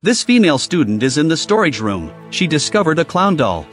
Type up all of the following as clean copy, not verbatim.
This female student is in the storage room. She discovered a clown doll.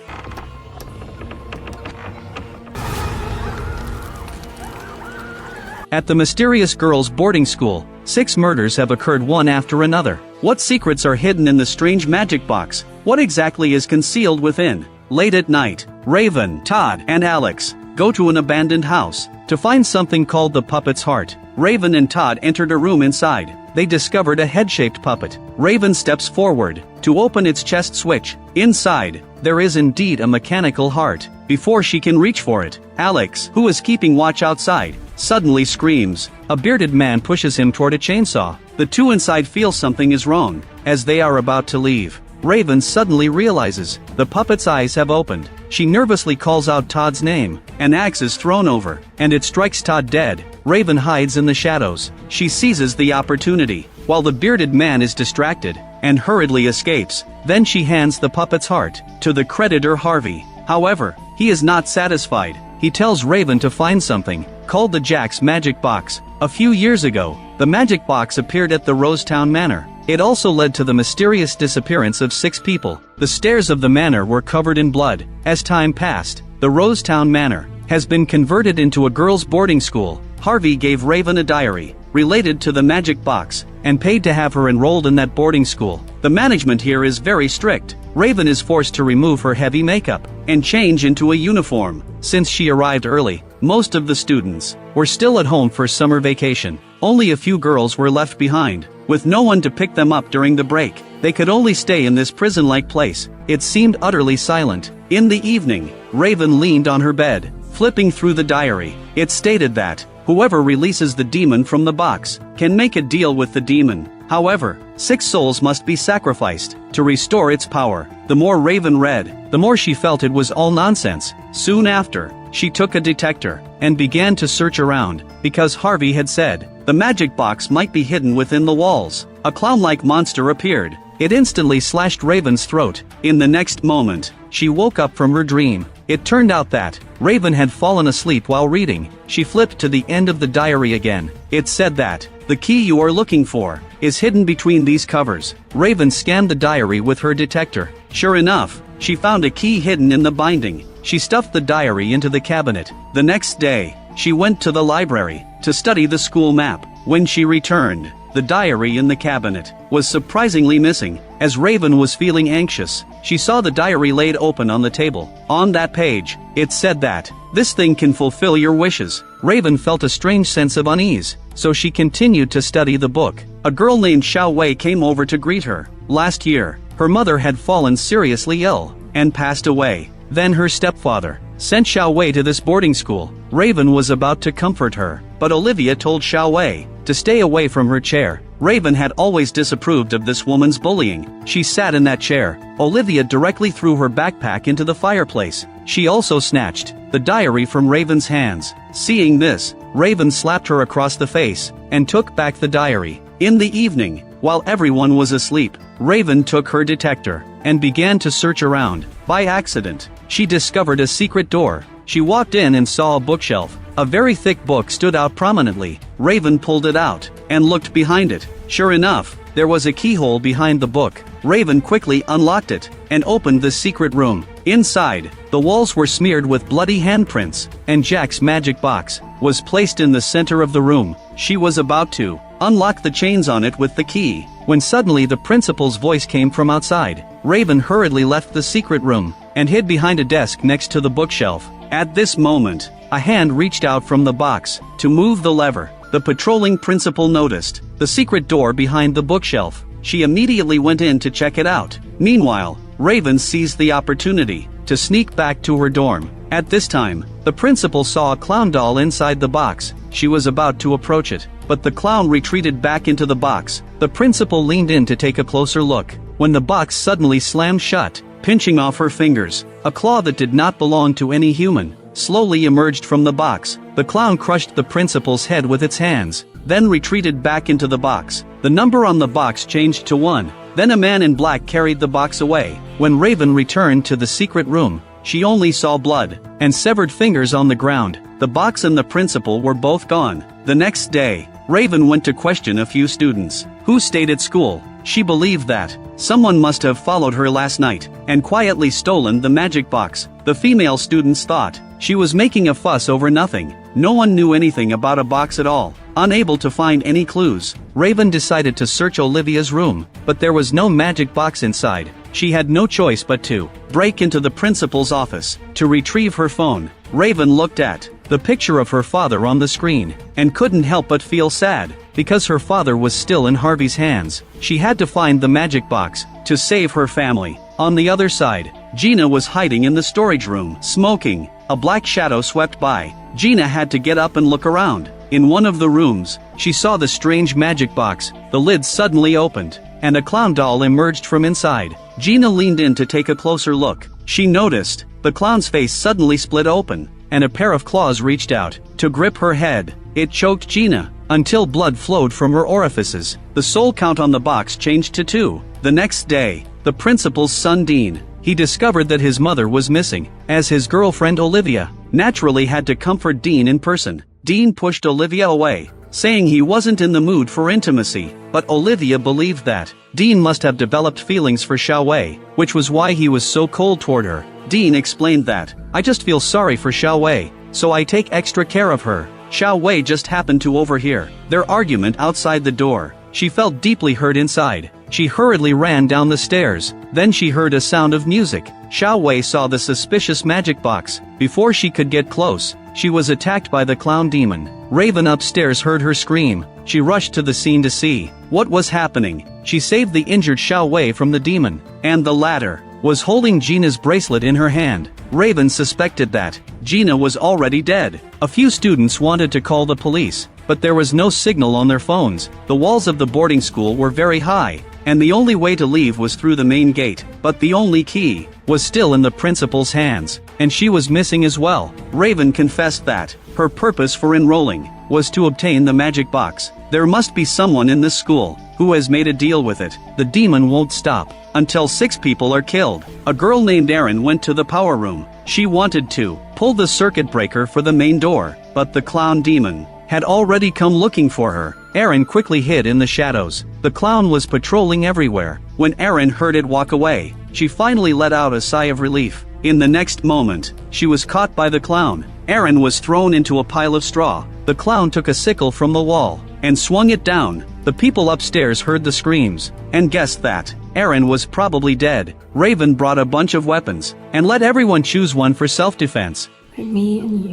At the mysterious girls' boarding school, 6 murders have occurred one after another. What secrets are hidden in the strange magic box? What exactly is concealed within? Late at night, Raven, Todd, and Alex go to an abandoned house to find something called the puppet's heart. Raven and Todd entered a room inside. They discovered a head-shaped puppet. Raven steps forward to open its chest switch. Inside, there is indeed a mechanical heart. Before she can reach for it, Alex, who is keeping watch outside, suddenly screams. A bearded man pushes him toward a chainsaw. The two inside feel something is wrong. As they are about to leave, Raven suddenly realizes the puppet's eyes have opened. She nervously calls out Todd's name. An axe is thrown over, and it strikes Todd dead. Raven hides in the shadows. She seizes the opportunity, while the bearded man is distracted, and hurriedly escapes. Then she hands the puppet's heart to the creditor Harvey. However, he is not satisfied. He tells Raven to find something called the Jack's Magic Box. A few years ago, the magic box appeared at the Rosetown Manor. It also led to the mysterious disappearance of 6 people. The stairs of the manor were covered in blood. As time passed, the Rosetown Manor has been converted into a girls' boarding school. Harvey gave Raven a diary related to the magic box and paid to have her enrolled in that boarding school. The management here is very strict. Raven is forced to remove her heavy makeup and change into a uniform. Since she arrived early, most of the students were still at home for summer vacation. Only a few girls were left behind, with no one to pick them up during the break. They could only stay in this prison-like place. It seemed utterly silent. In the evening, Raven leaned on her bed, flipping through the diary. It stated that whoever releases the demon from the box can make a deal with the demon. However, 6 souls must be sacrificed to restore its power. The more Raven read, the more she felt it was all nonsense. Soon after, she took a detector and began to search around, because Harvey had said the magic box might be hidden within the walls. A clown-like monster appeared. It instantly slashed Raven's throat. In the next moment, she woke up from her dream. It turned out that Raven had fallen asleep while reading. She flipped to the end of the diary again. It said that the key you are looking for is hidden between these covers. Raven scanned the diary with her detector. Sure enough, she found a key hidden in the binding. She stuffed the diary into the cabinet. The next day, she went to the library to study the school map. When she returned, the diary in the cabinet was surprisingly missing. As Raven was feeling anxious, she saw the diary laid open on the table. On that page, it said that this thing can fulfill your wishes. Raven felt a strange sense of unease, so she continued to study the book. A girl named Xiao Wei came over to greet her. Last year, her mother had fallen seriously ill and passed away. Then her stepfather sent Xiao Wei to this boarding school. Raven was about to comfort her, but Olivia told Xiao Wei to stay away from her chair. Raven had always disapproved of this woman's bullying. She sat in that chair. Olivia directly threw her backpack into the fireplace. She also snatched the diary from Raven's hands. Seeing this, Raven slapped her across the face and took back the diary. In the evening, while everyone was asleep, Raven took her detector and began to search around. By accident, she discovered a secret door. She walked in and saw a bookshelf. A very thick book stood out prominently. Raven pulled it out and looked behind it. Sure enough, there was a keyhole behind the book. Raven quickly unlocked it and opened the secret room. Inside, the walls were smeared with bloody handprints, and Jack's magic box was placed in the center of the room. She was about to unlock the chains on it with the key, when suddenly the principal's voice came from outside. Raven hurriedly left the secret room and hid behind a desk next to the bookshelf. At this moment, a hand reached out from the box to move the lever. The patrolling principal noticed the secret door behind the bookshelf. She immediately went in to check it out. Meanwhile, Raven seized the opportunity to sneak back to her dorm. At this time, the principal saw a clown doll inside the box. She was about to approach it, but the clown retreated back into the box. The principal leaned in to take a closer look, when the box suddenly slammed shut, pinching off her fingers. A claw that did not belong to any human slowly emerged from the box. The clown crushed the principal's head with its hands, then retreated back into the box. The number on the box changed to 1. Then a man in black carried the box away. When Raven returned to the secret room, she only saw blood and severed fingers on the ground. The box and the principal were both gone. The next day, Raven went to question a few students who stayed at school. She believed that someone must have followed her last night and quietly stolen the magic box. The female students thought she was making a fuss over nothing. No one knew anything about a box at all. Unable to find any clues, Raven decided to search Olivia's room, but there was no magic box inside. She had no choice but to break into the principal's office to retrieve her phone. Raven looked at the picture of her father on the screen and couldn't help but feel sad, because her father was still in Harvey's hands. She had to find the magic box to save her family. On the other side, Gina was hiding in the storage room, smoking. A black shadow swept by. Gina had to get up and look around. In one of the rooms, she saw the strange magic box. The lid suddenly opened, and a clown doll emerged from inside. Gina leaned in to take a closer look. She noticed the clown's face suddenly split open, and a pair of claws reached out to grip her head. It choked Gina until blood flowed from her orifices. The soul count on the box changed to 2. The next day, the principal's son Dean, he discovered that his mother was missing, as his girlfriend Olivia naturally had to comfort Dean in person. Dean pushed Olivia away, saying he wasn't in the mood for intimacy, but Olivia believed that Dean must have developed feelings for Xiaowei, which was why he was so cold toward her. Dean explained that, "I just feel sorry for Xiaowei, so I take extra care of her." Xiaowei just happened to overhear their argument outside the door. She felt deeply hurt inside. She hurriedly ran down the stairs. Then she heard a sound of music. Xiaowei saw the suspicious magic box. Before she could get close, she was attacked by the clown demon. Raven upstairs heard her scream. She rushed to the scene to see what was happening. She saved the injured Xiaowei from the demon, and the latter was holding Gina's bracelet in her hand. Raven suspected that Gina was already dead. A few students wanted to call the police, but there was no signal on their phones. The walls of the boarding school were very high, and the only way to leave was through the main gate. But the only key was still in the principal's hands, and she was missing as well. Raven confessed that her purpose for enrolling was to obtain the magic box. There must be someone in this school who has made a deal with it. The demon won't stop until 6 people are killed. A girl named Erin went to the power room. She wanted to pull the circuit breaker for the main door, but the clown demon had already come looking for her. Erin quickly hid in the shadows. The clown was patrolling everywhere. When Erin heard it walk away, she finally let out a sigh of relief. In the next moment, she was caught by the clown. Erin was thrown into a pile of straw. The clown took a sickle from the wall and swung it down. The people upstairs heard the screams and guessed that Erin was probably dead. Raven brought a bunch of weapons and let everyone choose one for self-defense. Me and you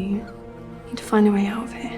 need to find a way out of here.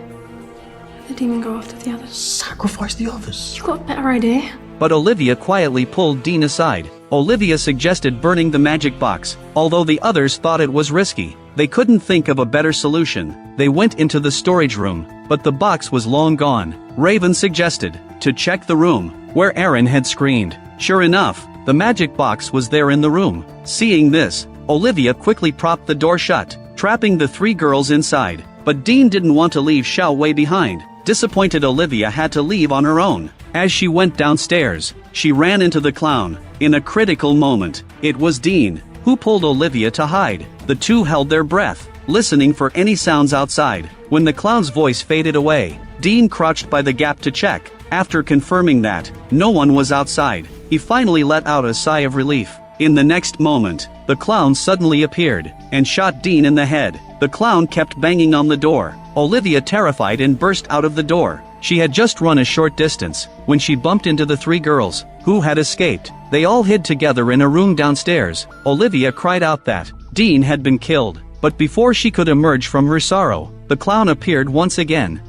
Let the demon go after the others. Sacrifice the others. You've got a better idea? But Olivia quietly pulled Dean aside. Olivia suggested burning the magic box, although the others thought it was risky. They couldn't think of a better solution. They went into the storage room, but the box was long gone. Raven suggested to check the room where Erin had screamed. Sure enough, the magic box was there in the room. Seeing this, Olivia quickly propped the door shut, trapping the 3 girls inside. But Dean didn't want to leave Xiaowei behind. Disappointed, Olivia had to leave on her own. As she went downstairs, she ran into the clown. In a critical moment, it was Dean who pulled Olivia to hide. The two held their breath, listening for any sounds outside. When the clown's voice faded away, Dean crouched by the gap to check. After confirming that no one was outside, he finally let out a sigh of relief. In the next moment, the clown suddenly appeared and shot Dean in the head. The clown kept banging on the door. Olivia, terrified, and burst out of the door. She had just run a short distance when she bumped into the 3 girls who had escaped. They all hid together in a room downstairs. Olivia cried out that Dean had been killed, but before she could emerge from her sorrow, the clown appeared once again.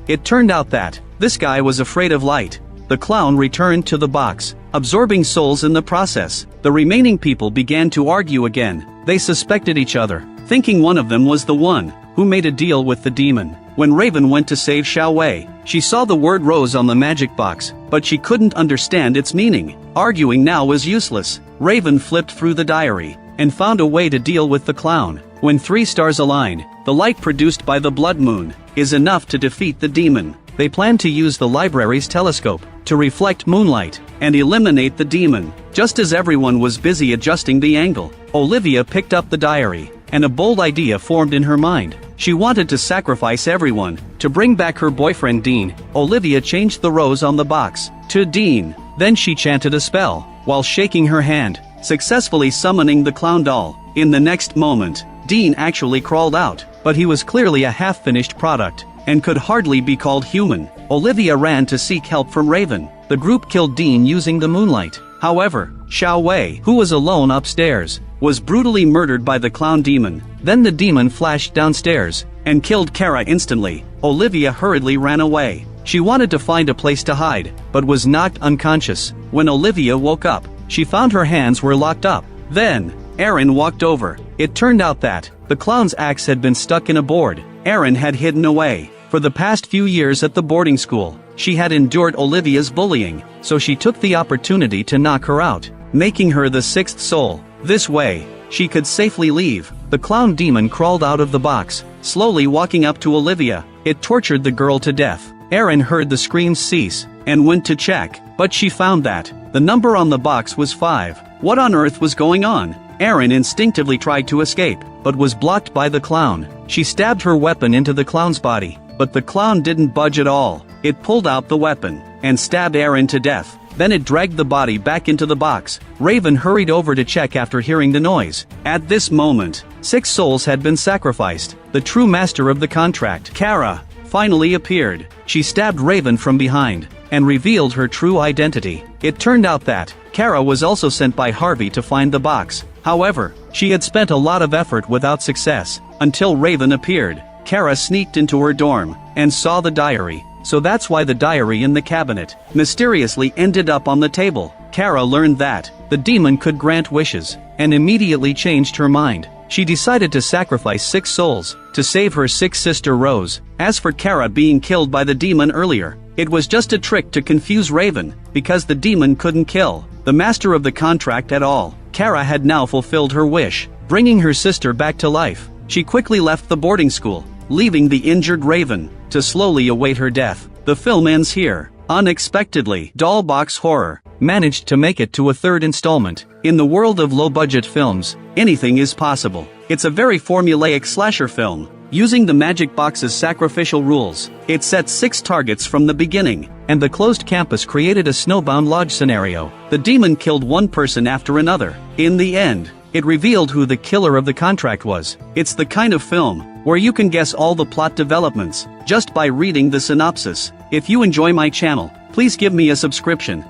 It turned out that this guy was afraid of light. The clown returned to the box, absorbing souls in the process. The remaining people began to argue again. They suspected each other, thinking one of them was the one who made a deal with the demon. When Raven went to save Xiaowei, she saw the word rose on the magic box, but she couldn't understand its meaning. Arguing now was useless. Raven flipped through the diary and found a way to deal with the clown. When 3 stars align, the light produced by the blood moon is enough to defeat the demon. They planned to use the library's telescope to reflect moonlight and eliminate the demon. Just as everyone was busy adjusting the angle, Olivia picked up the diary, and a bold idea formed in her mind. She wanted to sacrifice everyone. To bring back her boyfriend Dean, Olivia changed the rose on the box to Dean. Then she chanted a spell, while shaking her hand, successfully summoning the clown doll. In the next moment, Dean actually crawled out, but he was clearly a half-finished product, and could hardly be called human. Olivia ran to seek help from Raven. The group killed Dean using the moonlight. However, Xiao Wei, who was alone upstairs, was brutally murdered by the clown demon. Then the demon flashed downstairs, and killed Kara instantly. Olivia hurriedly ran away. She wanted to find a place to hide, but was knocked unconscious. When Olivia woke up, she found her hands were locked up. Then, Aaron walked over. It turned out that the clown's axe had been stuck in a board. Aaron had hidden away. For the past few years at the boarding school, she had endured Olivia's bullying, so she took the opportunity to knock her out, making her the sixth soul. This way, she could safely leave. The clown demon crawled out of the box, slowly walking up to Olivia. It tortured the girl to death. Aaron heard the screams cease, and went to check, but she found that the number on the box was 5. What on earth was going on? Aaron instinctively tried to escape, but was blocked by the clown. She stabbed her weapon into the clown's body, but the clown didn't budge at all. It pulled out the weapon, and stabbed Aaron to death. Then it dragged the body back into the box. Raven hurried over to check after hearing the noise. At this moment, 6 souls had been sacrificed. The true master of the contract, Kara, finally appeared. She stabbed Raven from behind, and revealed her true identity. It turned out that Kara was also sent by Harvey to find the box. However, she had spent a lot of effort without success, until Raven appeared. Kara sneaked into her dorm, and saw the diary, so that's why the diary in the cabinet mysteriously ended up on the table. Kara learned that the demon could grant wishes, and immediately changed her mind. She decided to sacrifice 6 souls, to save her 6th sister Rose. As for Kara being killed by the demon earlier, it was just a trick to confuse Raven, because the demon couldn't kill the master of the contract at all. Kara had now fulfilled her wish, bringing her sister back to life. She quickly left the boarding school, leaving the injured Raven to slowly await her death. The film ends here. Unexpectedly, Dollbox Horror managed to make it to a 3rd installment. In the world of low-budget films, anything is possible. It's a very formulaic slasher film, using the magic box's sacrificial rules. It set 6 targets from the beginning, and the closed campus created a snowbound lodge scenario. The demon killed one person after another. In the end, it revealed who the killer of the contract was. It's the kind of film where you can guess all the plot developments just by reading the synopsis. If you enjoy my channel, please give me a subscription.